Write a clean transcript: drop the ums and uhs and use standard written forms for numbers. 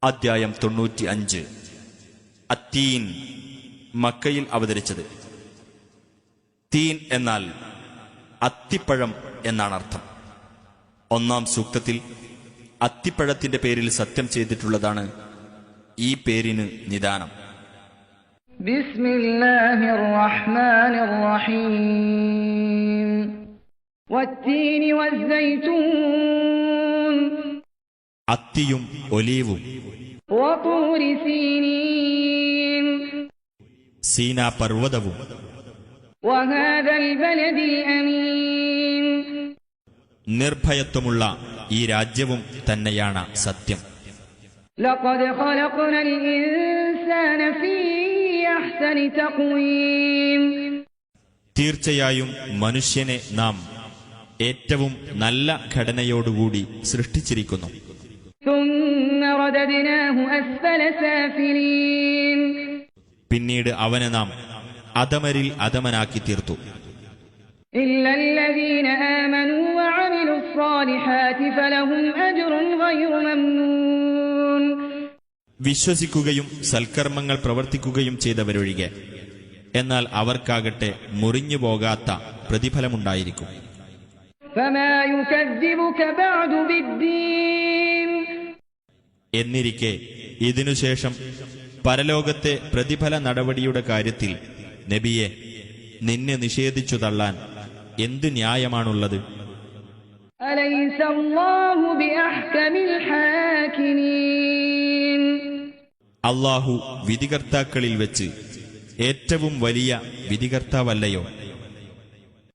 അദ്ധ്യായം 95. അത്തീൻ, മക്കയിൽ അവതരിച്ചത്. തീൻ എന്നാൽ അത്തിപ്പഴം എന്നാണ് അർത്ഥം. ഒന്നാം സൂക്തത്തിൽ അത്തിപ്പഴത്തിന്റെ പേരിൽ സത്യം ചെയ്തിട്ടുള്ളതാണ് ഈ പേരിന് നിദാനം. ബിസ്മില്ലാഹിർ റഹ്മാനിർ റഹീം. വത്തീനി വസ്സൈതൂൻ, അത്തിയും ഒലീവും, വതൂരി സീനീൻ, സീനാ പർവ്വതവും, വഹാദൽ ബലദിൽ അമീൻ, നിർഭയത്വമുള്ള ഈ രാജ്യവും തന്നെയാണ് സത്യം. ലഖദ് ഖലഖനൽ ഇൻസാന ഫീ അഹ്സനി തഖ്വീം, തീർച്ചയായും മനുഷ്യനെ നാം ഏറ്റവും നല്ല ഘടനയോടുകൂടി സൃഷ്ടിച്ചിരിക്കുന്നു. ثم رددناه أسفل سافلين, പിന്നീട് അവനെ നാം അധമരിൽ അധമനാക്കി തീർത്തു. إلا الذين آمنوا وعملوا الصالحات فلهم أجر غير ممنون, വിശ്വസിക്കുകയും സൽക്കർമ്മങ്ങൾ പ്രവർത്തിക്കുകയും ചെയ്തവരൊഴികെ, എന്നാൽ അവർക്കാകട്ടെ മുറിഞ്ഞു പോകാത്ത പ്രതിഫലമുണ്ടായിരിക്കും. فما يكذبك بعد بالدين, എന്നിരിക്കെ ഇതിനുശേഷം പരലോകത്തെ പ്രതിഫല നടപടിയുടെ കാര്യത്തിൽ നബിയെ നിന്നെ നിഷേധിച്ചു തള്ളാൻ എന്തു ന്യായമാണുള്ളത്? أليس الله بأحكم الحاكمين, അല്ലാഹു വിധികർത്താക്കളിൽ വെച്ച് ഏറ്റവും വലിയ വിധികർത്താവല്ലയോ?